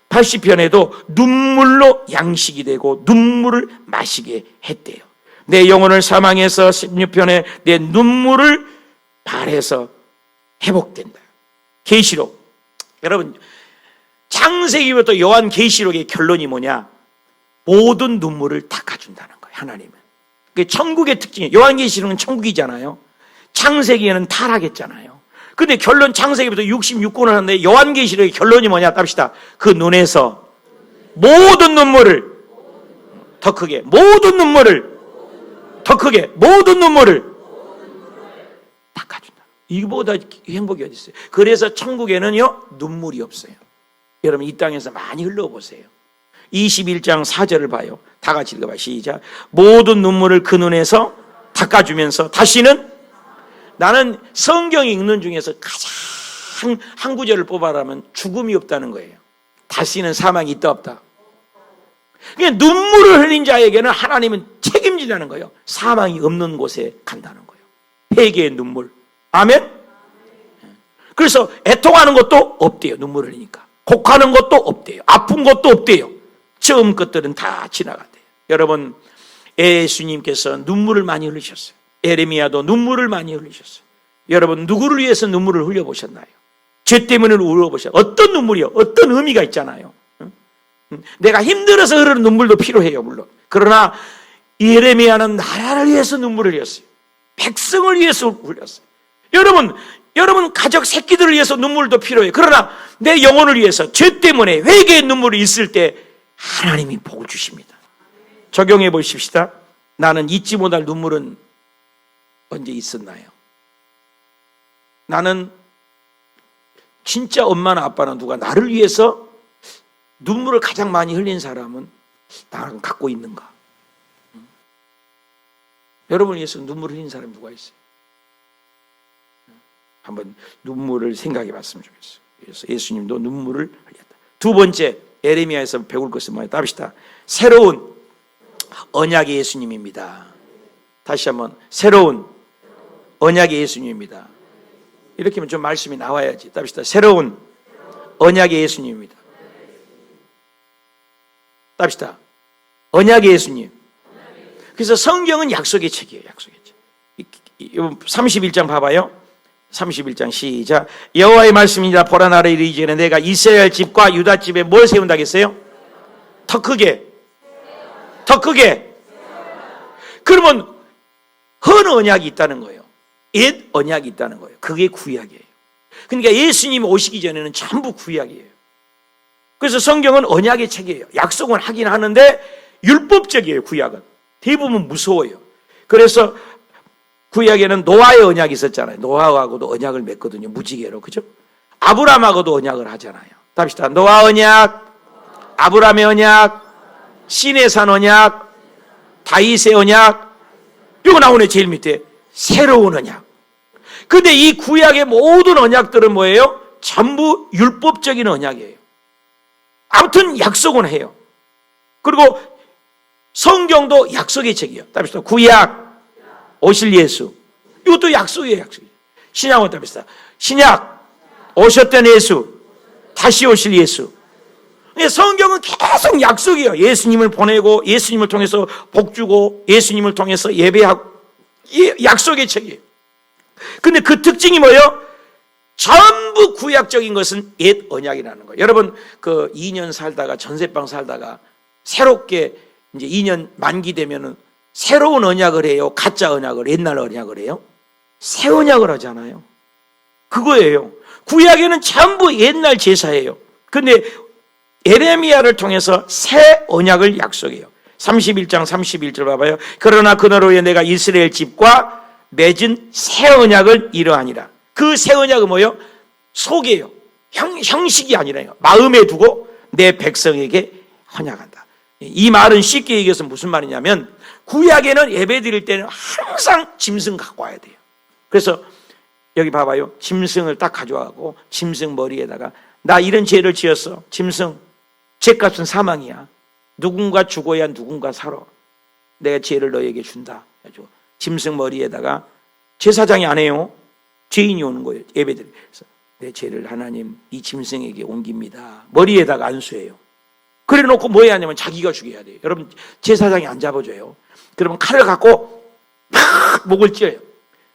80편에도 눈물로 양식이 되고 눈물을 마시게 했대요. 내 영혼을 사망해서 16편에 내 눈물을 발해서 회복된다. 계시록. 여러분, 창세기부터 요한 계시록의 결론이 뭐냐? 모든 눈물을 닦아준다는 거예요, 하나님은. 그게 천국의 특징이에요. 요한 계시록은 천국이잖아요. 창세기에는 타락했잖아요. 근데 결론 창세기부터 66권을 하는데 요한 계시록의 결론이 뭐냐? 답시다. 그 눈에서 모든 눈물을 더 크게, 모든 눈물을 더 크게, 모든 눈물을 닦아준다. 이보다 행복이 어디 있어요? 그래서 천국에는요, 눈물이 없어요. 여러분, 이 땅에서 많이 흘러보세요. 21장 4절을 봐요. 다 같이 읽어봐요. 시작. 모든 눈물을 그 눈에서 닦아주면서 다시는, 나는 성경 읽는 중에서 가장 한 구절을 뽑아라면 죽음이 없다는 거예요. 다시는 사망이 있다 없다. 그러니까 눈물을 흘린 자에게는 하나님은 책임지다는 거예요. 사망이 없는 곳에 간다는 거예요. 회개의 눈물. 아멘? 그래서 애통하는 것도 없대요. 눈물 흘리니까. 곡하는 것도 없대요. 아픈 것도 없대요. 처음 것들은 다 지나간대요. 여러분, 예수님께서 눈물을 많이 흘리셨어요. 에레미야도 눈물을 많이 흘리셨어요. 여러분, 누구를 위해서 눈물을 흘려보셨나요? 죄 때문에 울어보셨나요? 어떤 눈물이요? 어떤 의미가 있잖아요. 내가 힘들어서 흐르는 눈물도 필요해요, 물론. 그러나 에레미야는 나라를 위해서 눈물을 흘렸어요. 백성을 위해서 흘렸어요. 여러분 가족 새끼들을 위해서 눈물도 필요해요. 그러나 내 영혼을 위해서, 죄 때문에 회개의 눈물이 있을 때 하나님이 복을 주십니다. 적용해 보십시다. 나는 잊지 못할 눈물은 언제 있었나요? 나는 진짜 엄마나 아빠나 누가 나를 위해서 눈물을 가장 많이 흘린 사람은 나랑 갖고 있는가? 여러분을 위해서 눈물을 흘린 사람이 누가 있어요? 한번 눈물을 생각해 봤으면 좋겠어요. 그래서 예수님도 눈물을 흘렸다. 두 번째, 에레미야에서 배울 것은 뭐예요? 답시다. 새로운 언약의 예수님입니다. 다시 한번, 새로운 언약의 예수님입니다. 이렇게 하면 좀 말씀이 나와야지. 답시다. 새로운 언약의 예수님입니다. 답시다. 언약의 예수님. 그래서 성경은 약속의 책이에요. 약속의 책. 31장 봐봐요. 31장 시작. 여호와의 말씀이니라. 보라, 나를 이르기 전에 내가 이스라엘 집과 유다 집에 뭘 세운다 했어요? 더 크게, 더 크게. 그러면 헌 언약이 있다는 거예요. 옛 언약이 있다는 거예요. 그게 구약이에요. 그러니까 예수님이 오시기 전에는 전부 구약이에요. 그래서 성경은 언약의 책이에요. 약속은 하긴 하는데 율법적이에요. 구약은 대부분 무서워요. 그래서 구약에는 노아의 언약이 있었잖아요. 노아하고도 언약을 맺거든요. 무지개로. 그죠? 아브라함하고도 언약을 하잖아요. 답시다. 노아 언약, 아브라함의 언약, 시내산 언약, 다윗의 언약. 이거 나오네. 제일 밑에 새로운 언약. 근데 이 구약의 모든 언약들은 뭐예요? 전부 율법적인 언약이에요. 아무튼 약속은 해요. 그리고 성경도 약속의 책이에요. 답시다. 구약, 오실 예수. 이것도 약속이에요. 약속이에요. 신약은 답시다. 신약, 오셨던 예수, 다시 오실 예수. 성경은 계속 약속이에요. 예수님을 보내고, 예수님을 통해서 복 주고, 예수님을 통해서 예배하고, 약속의 책이에요. 근데 그 특징이 뭐예요? 전부 구약적인 것은 옛 언약이라는 거예요. 여러분, 그 2년 살다가, 전세방 살다가, 새롭게 이제 2년 만기 되면은 새로운 언약을 해요? 가짜 언약을, 옛날 언약을 해요? 새 언약을 하잖아요. 그거예요. 구약에는 전부 옛날 제사예요. 근데 에레미야를 통해서 새 언약을 약속해요. 31장 31절 봐봐요. 그러나 그날 후에 내가 이스라엘 집과 맺은 새 언약을 이러하니라. 그 새 언약은 뭐예요? 속이에요. 형식이 아니라요. 마음에 두고 내 백성에게 헌약한다. 이 말은 쉽게 얘기해서 무슨 말이냐면 구약에는 예배 드릴 때는 항상 짐승 갖고 와야 돼요. 그래서 여기 봐봐요. 짐승을 딱 가져와고 짐승 머리에다가 나 이런 죄를 지었어. 짐승 죄값은 사망이야. 누군가 죽어야 누군가 살아. 내가 죄를 너에게 준다. 짐승 머리에다가 제사장이 안 해요. 죄인이 오는 거예요. 예배드리. 그래서 내 죄를 하나님 이 짐승에게 옮깁니다. 머리에다가 안수해요. 그래 놓고 뭐 해야 하냐면 자기가 죽여야 돼요. 여러분 제사장이 안 잡아줘요. 그러면 칼을 갖고 막 목을 찢어요.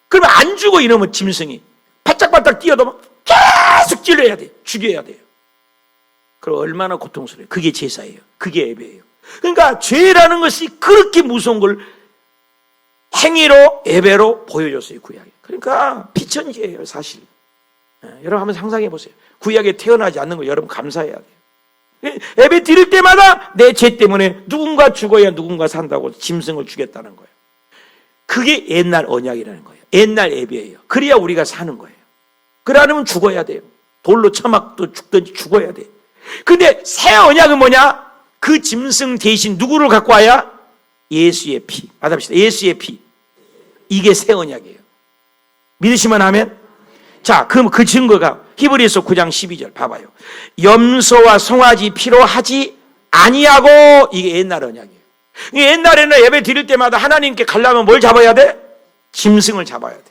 그러면 안 죽어 이러면 짐승이 바짝바짝 뛰어도 계속 찔러야 돼요. 죽여야 돼요. 그럼 얼마나 고통스러워요. 그게 제사예요. 그게 예배예요. 그러니까 죄라는 것이 그렇게 무서운 걸 행위로 예배로 보여줬어요. 구약에. 그러니까 피천지예요 사실. 여러분 한번 상상해 보세요. 구약에 태어나지 않는 거 여러분 감사해야 돼요. 예배 드릴 때마다 내 죄 때문에 누군가 죽어야 누군가 산다고 짐승을 죽였다는 거예요. 그게 옛날 언약이라는 거예요. 옛날 예배예요. 그래야 우리가 사는 거예요. 그러려면 죽어야 돼요. 돌로 쳐맞도 죽든지 죽어야 돼요. 근데 새 언약은 뭐냐? 그 짐승 대신 누구를 갖고 와야? 예수의 피. 받아봅시다. 예수의 피. 이게 새 언약이에요. 믿으시면 하면? 자, 그럼 그 증거가 히브리서 9장 12절 봐봐요. 염소와 송아지 피로 하지 아니하고 이게 옛날 언약이에요. 옛날에는 예배 드릴 때마다 하나님께 가려면 뭘 잡아야 돼? 짐승을 잡아야 돼.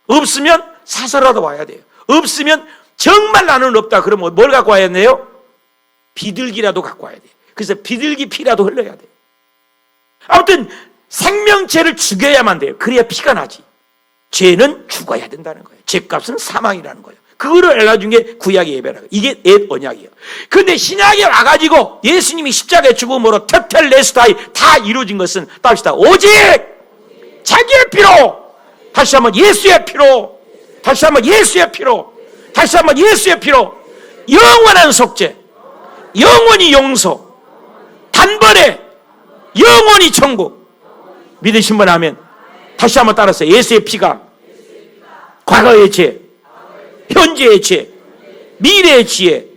없으면 사서라도 와야 돼요. 없으면 정말 나는 없다. 그러면 뭘 갖고 와야 돼요? 비둘기라도 갖고 와야 돼요. 그래서 비둘기 피라도 흘러야 돼요. 아무튼 생명체를 죽여야만 돼요. 그래야 피가 나지. 죄는 죽어야 된다는 거예요. 죄값은 사망이라는 거예요. 그거를 알려준 게 구약의 예배라고. 이게 옛 언약이에요. 그런데 신약에 와가지고 예수님이 십자가에 죽음으로 테텔레스타이 다 이루어진 것은 답시다. 오직 자기의 피로, 다시 한번 예수의 피로, 다시 한번 예수의 피로, 다시 한번 예수의 피로, 영원한 속죄, 영원히 용서, 단번에 영원히 천국. 믿으신 분 하면 다시 한번 따라서 예수의 피가 과거의 죄, 현재의 죄, 미래의 죄,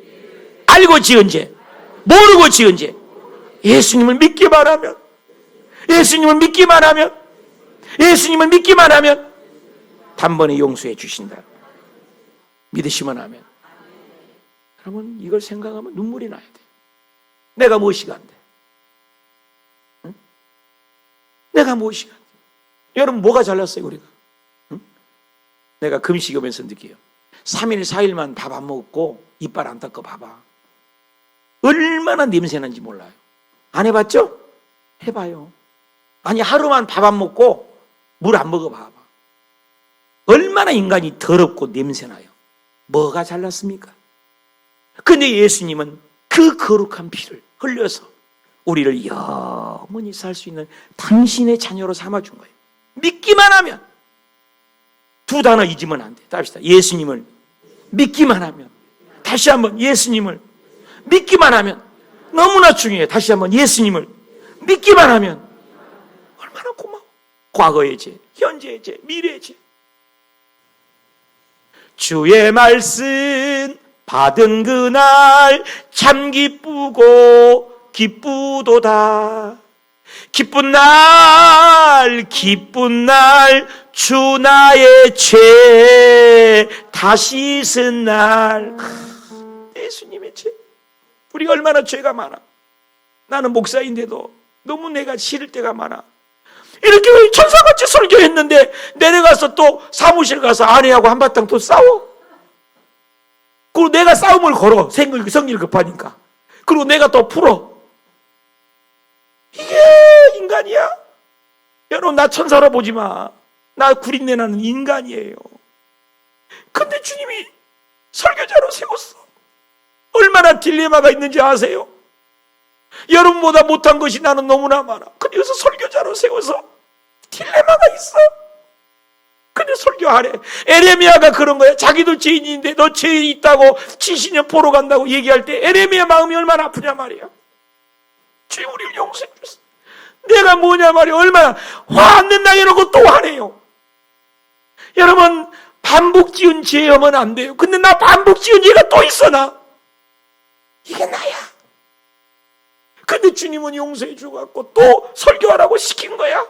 알고 지은 죄, 모르고 지은 죄, 예수님을 믿기만 하면, 예수님을 믿기만 하면, 예수님을 믿기만 하면 단번에 용서해 주신다. 믿으시면 하면. 여러분 이걸 생각하면 눈물이 나야 돼. 내가 무엇이가 안 돼? 응? 내가 무엇이가 안 돼? 여러분 뭐가 잘났어요 우리가? 응? 내가 금식하면서 느껴요. 3일 4일만 밥 안 먹고 이빨 안 닦아 봐봐. 얼마나 냄새나는지 몰라요. 안 해봤죠? 해봐요. 아니 하루만 밥 안 먹고 물 안 먹어 봐봐. 얼마나 인간이 더럽고 냄새나요. 뭐가 잘났습니까? 근데 예수님은 그 거룩한 피를 흘려서 우리를 영원히 살 수 있는 당신의 자녀로 삼아준 거예요. 믿기만 하면. 두 단어 잊으면 안 돼. 답시다. 예수님을 믿기만 하면. 다시 한번 예수님을 믿기만 하면. 너무나 중요해요. 다시 한번 예수님을 믿기만 하면. 얼마나 고마워. 과거의 죄, 현재의 죄, 미래의 죄. 주의 말씀 받은 그날 참 기쁘고 기쁘도다. 기쁜 날 주 나의 죄 다시 씻은 날. 예수님의 죄. 우리가 얼마나 죄가 많아. 나는 목사인데도 너무 내가 싫을 때가 많아. 이렇게 천사같이 설교했는데 내려가서 또 사무실 가서 아내하고 한바탕 또 싸워. 그리고 내가 싸움을 걸어. 성질 급하니까. 그리고 내가 또 풀어. 이게 인간이야? 여러분 나 천사로 보지 마. 나 구린내 나는 인간이에요. 근데 주님이 설교자로 세웠어. 얼마나 딜레마가 있는지 아세요? 여러분보다 못한 것이 나는 너무나 많아. 근데 여기서 설교자로 세워서 딜레마가 있어. 근데 설교하래. 에레미야가 그런 거야. 자기도 죄인인데 너 죄인 있다고 70년 포로 간다고 얘기할 때 에레미야 마음이 얼마나 아프냐 말이야. 주님 우리를 용서해 줬어. 내가 뭐냐 말이야. 얼마나 화 안 낸다 해놓고 또 화내요. 여러분 반복 지은 죄하면 안 돼요. 근데 나 반복 지은 죄가 또 있어 나. 이게 나야. 근데 주님은 용서해 주고 또 설교하라고 시킨 거야.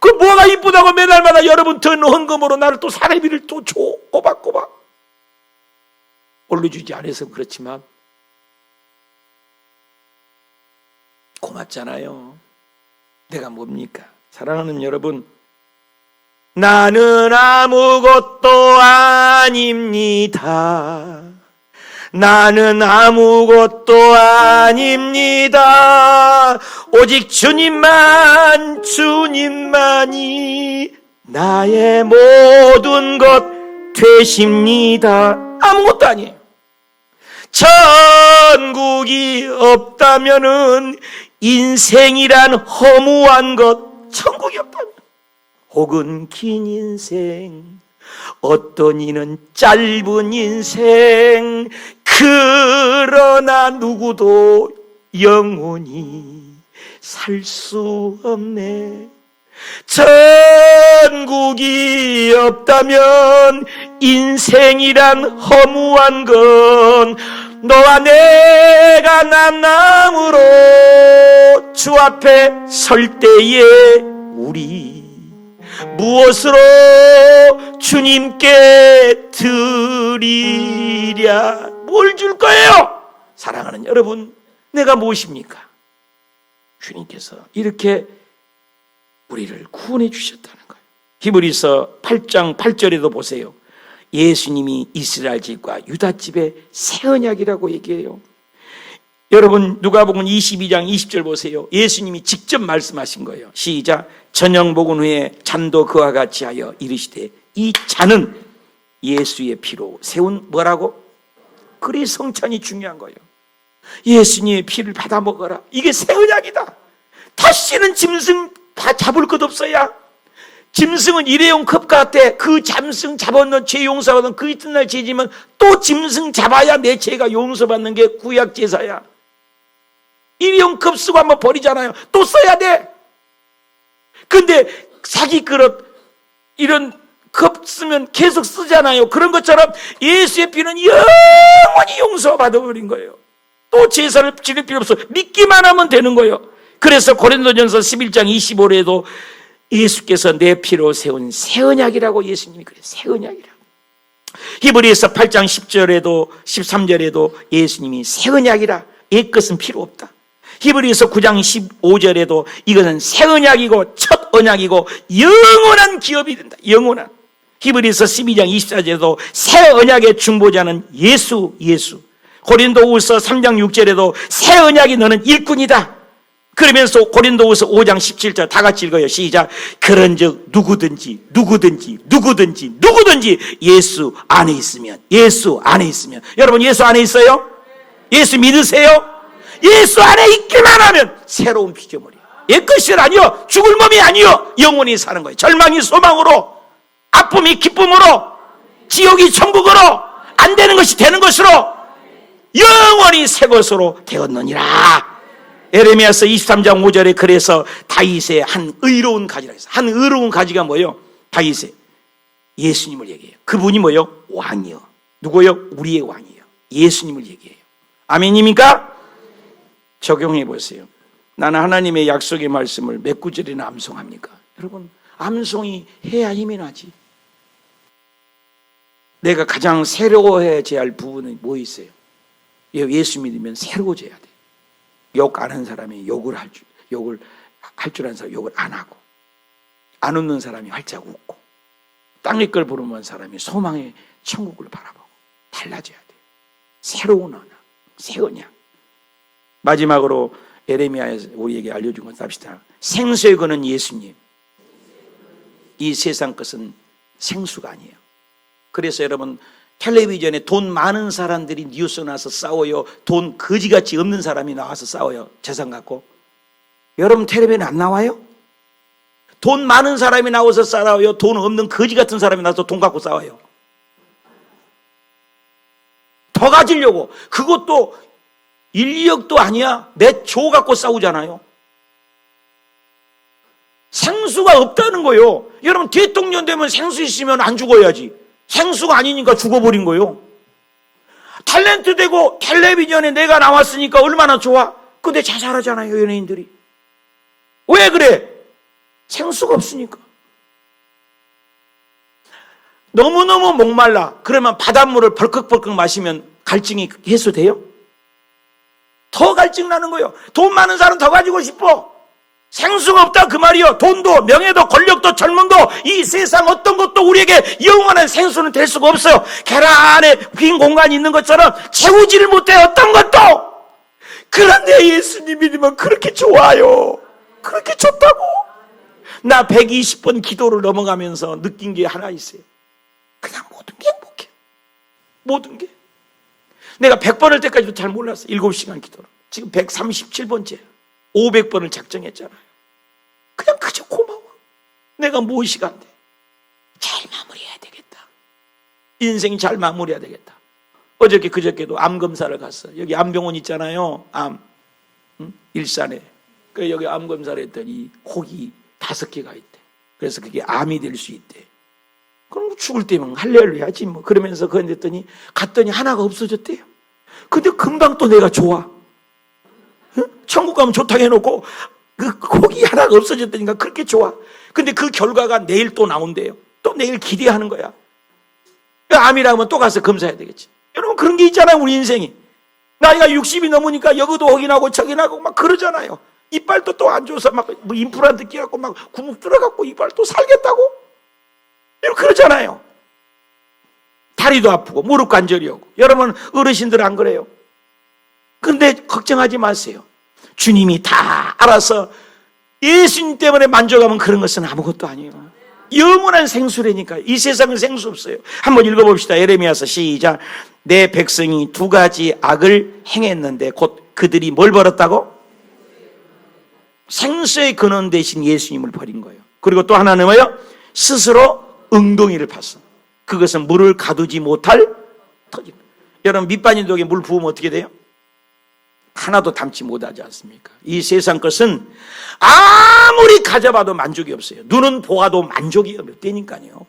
그 뭐가 이쁘다고 매달마다 여러분 더 헌금으로 나를 또 사례비를 또 줘. 꼬박꼬박. 올려주지 않아서 그렇지만 고맙잖아요. 내가 뭡니까? 사랑하는 여러분, 나는 아무것도 아닙니다. 나는 아무것도 아닙니다. 오직 주님만이 나의 모든 것 되십니다. 아무것도 아니에요. 천국이 없다면은 인생이란 허무한 것, 천국이 없다면, 혹은 긴 인생, 어떤 이는 짧은 인생, 그러나 누구도 영원히 살 수 없네. 천국이 없다면 인생이란 허무한 건 너와 내가 남남으로 주 앞에 설 때에 우리 무엇으로 주님께 드리랴? 뭘 줄 거예요? 사랑하는 여러분, 내가 무엇입니까? 주님께서 이렇게 우리를 구원해 주셨다는 거예요. 히브리서 8장 8절에도 보세요. 예수님이 이스라엘 집과 유다 집의 새 언약이라고 얘기해요. 여러분 누가복음 22장 20절 보세요. 예수님이 직접 말씀하신 거예요. 시작. 저녁 먹은 후에 잔도 그와 같이 하여 이르시되 이 잔은 예수의 피로 세운 뭐라고? 그리 성찬이 중요한 거예요. 예수님의 피를 받아 먹어라. 이게 새 언약이다. 다시는 짐승 다 잡을 것 없어야. 짐승은 일회용 컵 같아. 그 짐승 잡았는 죄 용서받는 그 이튿날 죄지면 또 짐승 잡아야 내 죄가 용서받는 게 구약 제사야. 일회용 컵 쓰고 한번 버리잖아요. 또 써야 돼. 근데 사기 그릇 이런 컵 쓰면 계속 쓰잖아요. 그런 것처럼 예수의 피는 영원히 용서받아버린 거예요. 또 제사를 지를 필요 없어. 믿기만 하면 되는 거예요. 그래서 고린도전서 11장 25절에도 예수께서 내 피로 세운 새 언약이라고 예수님이 그래요. 새 언약이라고. 히브리서 8장 10절에도 13절에도 예수님이 새 언약이라. 옛것은 필요 없다. 히브리서 9장 15절에도 이것은 새 언약이고 첫 언약이고 영원한 기업이 된다. 영원한. 히브리서 12장 24절에도 새 언약의 중보자는 예수. 고린도후서 3장 6절에도 새 언약이 너는 일꾼이다. 그러면서 고린도후서 5장 17절 다 같이 읽어요. 시작. 그런즉 누구든지 예수 안에 있으면 여러분 예수 안에 있어요? 예수 믿으세요? 예수 안에 있기만 하면 새로운 피조물이에요. 옛것이 아니요, 죽을 몸이 아니요, 영원히 사는 거예요. 절망이 소망으로, 아픔이 기쁨으로, 지옥이 천국으로, 안 되는 것이 되는 것으로 영원히 새 것으로 되었느니라. 에레미야서 23장 5절에 그래서 다윗의 한 의로운 가지라 했어요. 한 의로운 가지가 뭐예요? 다윗의 예수님을 얘기해요. 그분이 뭐예요? 왕이요. 누구요? 우리의 왕이에요. 예수님을 얘기해요. 아멘입니까? 적용해 보세요. 나는 하나님의 약속의 말씀을 몇 구절이나 암송합니까? 여러분, 암송이 해야 힘이 나지. 내가 가장 새로워져야 할 부분은 뭐 있어요? 예수 믿으면 새로워져야 돼. 욕 안 하는 사람이 욕을 할 줄 아는 사람이 욕을 안 하고, 안 웃는 사람이 활짝 웃고, 땅의 걸 부르는 사람이 소망의 천국을 바라보고 달라져야 돼. 새로운 언약, 새 언약. 마지막으로 에레미야에서 우리에게 알려준 것 합시다. 생수의 근은 예수님. 이 세상 것은 생수가 아니에요. 그래서 여러분 텔레비전에 돈 많은 사람들이 뉴스 나와서 싸워요. 돈 거지같이 없는 사람이 나와서 싸워요. 재산 갖고. 여러분 텔레비전에 안 나와요? 돈 많은 사람이 나와서 싸워요. 돈 없는 거지 같은 사람이 나와서 돈 갖고 싸워요. 더 가지려고. 그것도 1, 2억도 아니야. 몇 조 갖고 싸우잖아요. 생수가 없다는 거예요. 여러분 대통령 되면 생수 있으면 안 죽어야지. 생수가 아니니까 죽어버린 거예요. 탤런트 되고 텔레비전에 내가 나왔으니까 얼마나 좋아? 근데 자살하잖아요, 연예인들이. 왜 그래? 생수가 없으니까. 너무너무 목말라. 그러면 바닷물을 벌컥벌컥 마시면 갈증이 해소돼요? 더 갈증 나는 거예요. 돈 많은 사람 더 가지고 싶어. 생수가 없다 그 말이요. 돈도 명예도 권력도 젊음도 이 세상 어떤 것도 우리에게 영원한 생수는 될 수가 없어요. 계란 안에 빈 공간이 있는 것처럼 채우지를 못해 어떤 것도. 그런데 예수님 믿으면 그렇게 좋아요. 그렇게 좋다고. 나 120번 기도를 넘어가면서 느낀 게 하나 있어요. 그냥 모든 게 행복해. 모든 게. 내가 100번 할 때까지도 잘 몰랐어. 7시간 기도를. 지금 137번째. 500번을 작정했잖아요. 그냥 그저 고마워. 내가 무엇이 안 돼. 잘 마무리해야 되겠다. 인생 잘 마무리해야 되겠다. 어저께 그저께도 암 검사를 갔어. 여기 암병원 있잖아요. 암. 일산에. 그래서 여기 암 검사를 했더니 혹이 5개가 있대. 그래서 그게 암이 될 수 있대. 그럼 죽을 때면 할렐루야 하지 뭐. 그러면서 그거 했더니 갔더니 하나가 없어졌대요. 근데 금방 또 내가 좋아. 천국 가면 좋다고 해놓고 그 혹이 하나가 없어졌다니까 그렇게 좋아. 근데 그 결과가 내일 또 나온대요. 또 내일 기대하는 거야. 암이라면 또 가서 검사해야 되겠지. 여러분 그런 게 있잖아요. 우리 인생이. 나이가 60이 넘으니까 여기도 혹이 나고 저기 나고 막 그러잖아요. 이빨도 또 안 좋아서 막 뭐 임플란트 끼갖고 막 구멍 뚫어갖고 이빨 또 살겠다고? 그러잖아요. 다리도 아프고 무릎 관절이 오고. 여러분 어르신들 안 그래요? 근데 걱정하지 마세요. 주님이 다 알아서 예수님 때문에 만족하면 그런 것은 아무것도 아니에요. 영원한 생수라니까. 이 세상은 생수 없어요. 한번 읽어봅시다. 예레미야서 시작. 내 백성이 2가지 악을 행했는데 곧 그들이 뭘 벌었다고? 생수의 근원 대신 예수님을 버린 거예요. 그리고 또 하나는 뭐예요? 스스로 엉덩이를 팠어. 그것은 물을 가두지 못할 터진. 여러분 밑반인독에 물 부으면 어떻게 돼요? 하나도 담지 못하지 않습니까? 이 세상 것은 아무리 가져봐도 만족이 없어요. 눈은 보아도 만족이 없다니까요.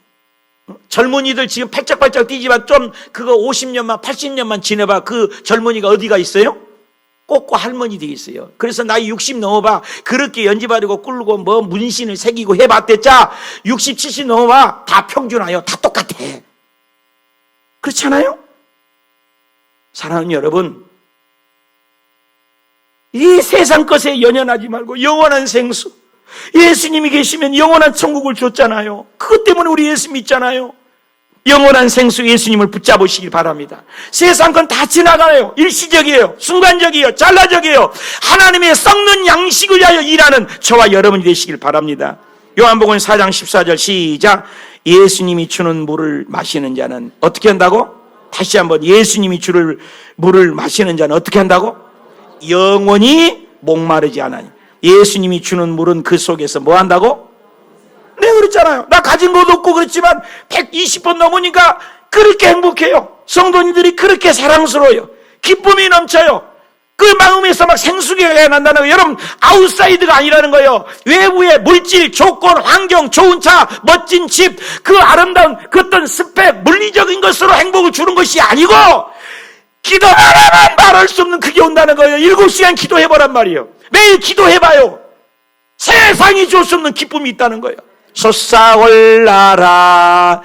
젊은이들 지금 팔짝팔짝 뛰지만 좀 그거 50년만 80년만 지내봐. 그 젊은이가 어디가 있어요? 꼬꼬 할머니 되어 있어요. 그래서 나이 60 넘어봐. 그렇게 연지바르고 꿀고 뭐 문신을 새기고 해봤댔자 60, 70 넘어봐. 다 평균하여 다 똑같아. 그렇잖아요? 사랑하는 여러분, 이 세상 것에 연연하지 말고 영원한 생수, 예수님이 계시면 영원한 천국을 줬잖아요. 그것 때문에 우리 예수 믿잖아요. 영원한 생수 예수님을 붙잡으시길 바랍니다. 세상 건 다 지나가요. 일시적이에요. 순간적이에요. 잘라적이에요. 하나님의 썩는 양식을 위하여 일하는 저와 여러분이 되시길 바랍니다. 요한복음 4장 14절 시작. 예수님이 주는 물을 마시는 자는 어떻게 한다고? 다시 한번 예수님이 주는 물을 마시는 자는 어떻게 한다고? 영원히 목마르지 않아요. 예수님이 주는 물은 그 속에서 뭐 한다고? 네, 그랬잖아요. 나 가진 것도 없고 그렇지만 120번 넘으니까 그렇게 행복해요. 성도님들이 그렇게 사랑스러워요. 기쁨이 넘쳐요. 그 마음에서 막 생수기가 난다는 거예요. 여러분 아웃사이드가 아니라는 거예요. 외부의 물질, 조건, 환경, 좋은 차, 멋진 집, 그 아름다운 그 어떤 스펙, 물리적인 것으로 행복을 주는 것이 아니고 기도 하나만 말할 수 없는 그게 온다는 거예요. 7시간 기도해보란 말이에요. 매일 기도해봐요. 세상이 줄 수 없는 기쁨이 있다는 거예요. 솟아올라라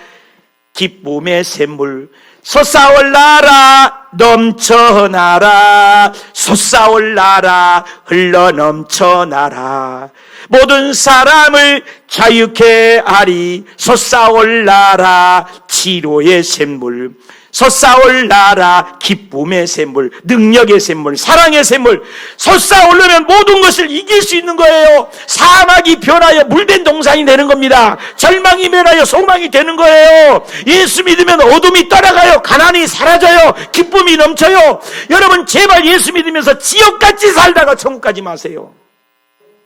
기쁨의 샘물, 솟아올라라 넘쳐나라, 솟아올라라 흘러넘쳐나라, 모든 사람을 자유케 하리. 솟아올라라 치료의 샘물, 솟아올라라 기쁨의 샘물, 능력의 샘물, 사랑의 샘물. 솟아오르면 모든 것을 이길 수 있는 거예요. 사막이 변하여 물된 동산이 되는 겁니다. 절망이 변하여 소망이 되는 거예요. 예수 믿으면 어둠이 떠나가요. 가난이 사라져요. 기쁨이 넘쳐요. 여러분 제발 예수 믿으면서 지옥같이 살다가 천국 가지 마세요.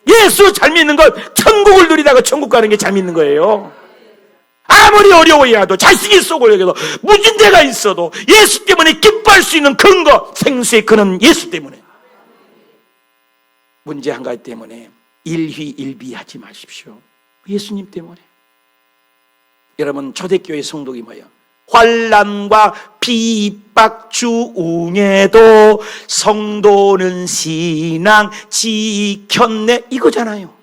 예수 잘 믿는 건 천국을 누리다가 천국 가는 게 잘 믿는 거예요. 아무리 어려워야 해도 자식이 쏘고 여기도 무진대가 있어도 예수 때문에 기뻐할 수 있는 근거, 생수의 근원 예수 때문에. 문제 한 가지 때문에 일희일비하지 마십시오. 예수님 때문에. 여러분 초대교회 성도이 뭐예요? 환난과 핍박 중에도 성도는 신앙 지켰네, 이거잖아요.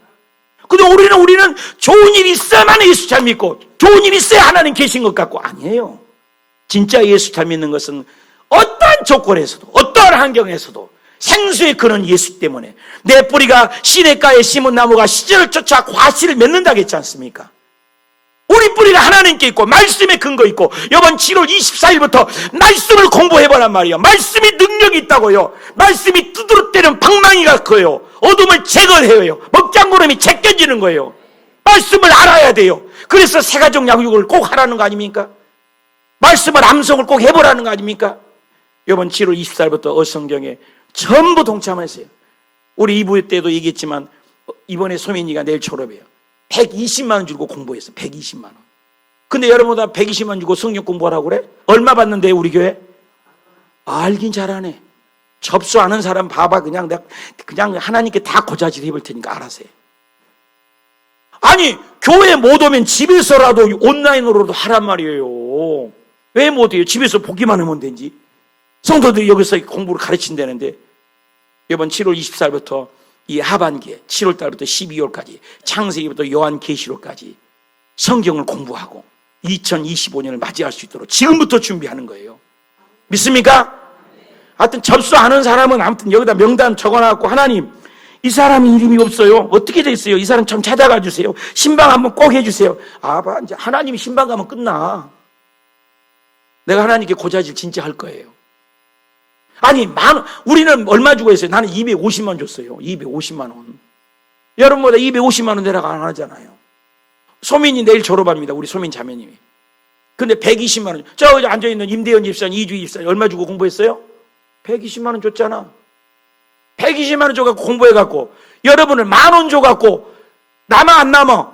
근데 우리는 좋은 일이 있어야만 예수 잘 믿고, 좋은 일이 있어야 하나님 계신 것 같고, 아니에요. 진짜 예수 잘 믿는 것은 어떠한 조건에서도, 어떠한 환경에서도 생수의 근원 예수 때문에, 내 뿌리가 시냇가에 심은 나무가 시절을 쫓아 과실을 맺는다고 했지 않습니까? 우리 뿌리가 하나님께 있고 말씀에 근거 있고, 이번 7월 24일부터 말씀을 공부해보란 말이에요. 말씀이 능력이 있다고요. 말씀이 두드러 때리는 방망이가 커요. 어둠을 제거해요. 먹장구름이 제껴지는 거예요. 말씀을 알아야 돼요. 그래서 새가족 양육을 꼭 하라는 거 아닙니까? 말씀을 암송을 꼭 해보라는 거 아닙니까? 이번 7월 24일부터 어성경에 전부 동참했어요. 우리 2부 때도 얘기했지만 이번에 소민이가 내일 졸업해요. 120만 원 주고 공부했어. 120만 원. 근데 여러분보다 120만 원 주고 성경 공부하라고 그래? 얼마 받는데 우리 교회? 알긴 잘하네. 접수하는 사람 봐봐. 그냥 내가 그냥 하나님께 다 고자질 해볼 테니까 알아서 해. 아니, 교회 못 오면 집에서라도 온라인으로도 하란 말이에요. 왜 못 해요? 집에서 보기만 하면 되지. 성도들이 여기서 공부를 가르친다는데, 이번 7월 24일부터 이 하반기에 7월 달부터 12월까지 창세기부터 요한계시록까지 성경을 공부하고 2025년을 맞이할 수 있도록 지금부터 준비하는 거예요. 믿습니까? 하여튼 접수하는 사람은 아무튼 여기다 명단 적어놨고, 하나님, 이 사람이 이름이 없어요. 어떻게 됐어요? 이 사람 좀 찾아가 주세요. 신방 한번 꼭 해주세요. 이제 하나님이 신방 가면 끝나. 내가 하나님께 고자질 진짜 할 거예요. 아니, 우리는 얼마 주고 했어요? 나는 250만 원 줬어요. 250만 원. 여러분보다 250만 원 내라고 안 하잖아요. 소민이 내일 졸업합니다. 우리 소민 자매님이. 근데 120만 원. 저기 앉아있는 임대현 집사님, 이주희 집사님 얼마 주고 공부했어요? 120만 원 줬잖아. 120만 원 줘갖고 공부해갖고, 여러분을 10,000원 줘갖고 남아 안 남아?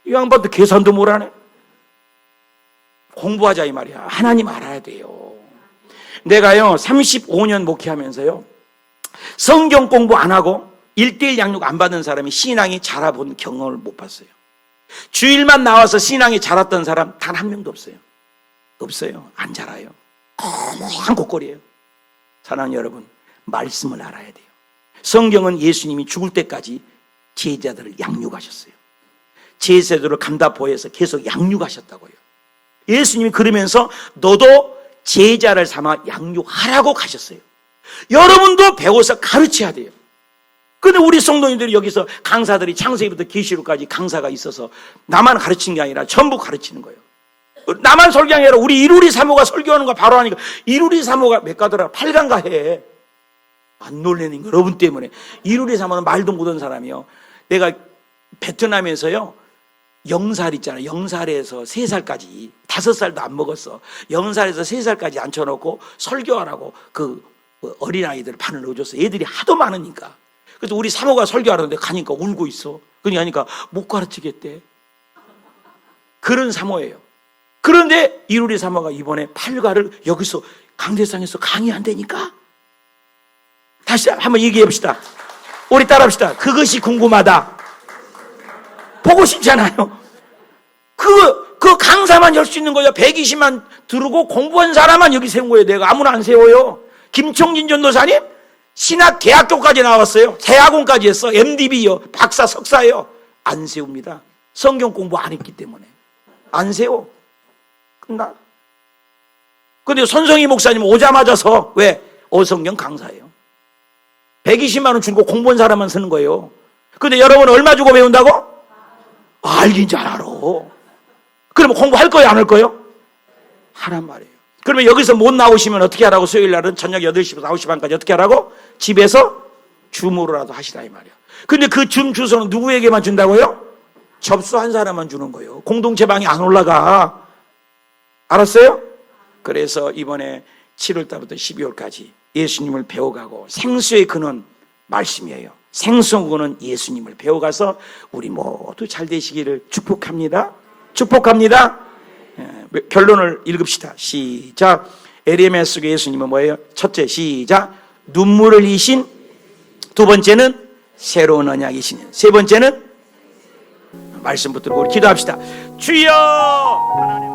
이 양반도 계산도 못하네. 공부하자 이 말이야. 하나님 알아야 돼요. 내가요 35년 목회하면서요 성경 공부 안 하고 1:1 양육 안 받는 사람이 신앙이 자라본 경험을 못 봤어요. 주일만 나와서 신앙이 자랐던 사람 단 한 명도 없어요. 없어요. 안 자라요. 한 곳거리예요. 사랑하는 여러분, 말씀을 알아야 돼요. 성경은 예수님이 죽을 때까지 제자들을 양육하셨어요. 제자들을 감다포에서 계속 양육하셨다고요. 예수님이 그러면서 너도 제자를 삼아 양육하라고 가셨어요. 여러분도 배워서 가르쳐야 돼요. 근데 우리 성도님들이 여기서 강사들이 창세기부터 계시록까지 강사가 있어서 나만 가르치는 게 아니라 전부 가르치는 거예요. 나만 설교하는 게 아니라 우리 이루리 사모가 설교하는 거 바로 하니까, 이루리 사모가 몇 가더라? 8강가 해. 안 놀래는 거 여러분 때문에. 이루리 사모는 말도 못하는 사람이요. 내가 베트남에서요 0살 있잖아요. 0살에서 3살까지 5살도 안 먹었어. 0살에서 3살까지 앉혀놓고 설교하라고 그 어린아이들 판을 넣어줬어. 애들이 하도 많으니까. 그래서 우리 사모가 설교하는데 가니까 울고 있어. 그러니까 못 가르치겠대. 그런 사모예요. 그런데 이루리 사모가 이번에 8가를 여기서 강대상에서 강의한다니까. 다시 한번 얘기해 봅시다. 우리 따라합시다. 그것이 궁금하다. 보고 싶잖아요. 그 강사만 열 수 있는 거예요. 120만 들고 공부한 사람만 여기 세운 거예요. 내가 아무나 안 세워요. 김총진 전도사님 신학 대학교까지 나왔어요. 대학원까지 했어. MDB요. 박사 석사예요. 안 세웁니다. 성경 공부 안 했기 때문에 안 세워. 끝나. 근데 손성희 목사님 오자마자서 왜? 어성경 강사예요. 120만 원 주고 공부한 사람만 쓰는 거예요. 근데 여러분 얼마 주고 배운다고? 알긴 잘 알아. 그러면 공부할 거예요? 안 할 거예요? 하란 말이에요. 그러면 여기서 못 나오시면 어떻게 하라고? 수요일 날은 저녁 8시부터 9시 반까지 어떻게 하라고? 집에서 줌으로라도 하시라 이 말이에요. 근데 그 줌 주소는 누구에게만 준다고요? 접수한 사람만 주는 거예요. 공동체 방에 안 올라가. 알았어요? 그래서 이번에 7월 달부터 12월까지 예수님을 배워가고, 생수의 근원 말씀이에요. 생수의 근원 예수님을 배워가서 우리 모두 잘 되시기를 축복합니다. 축복합니다. 결론을 읽읍시다. 시작. 에레미야 속의 예수님은 뭐예요? 첫째, 시작. 눈물을 흘리신. 두 번째는 새로운 언약이신. 세 번째는 말씀 붙들고 우리 기도합시다. 주여!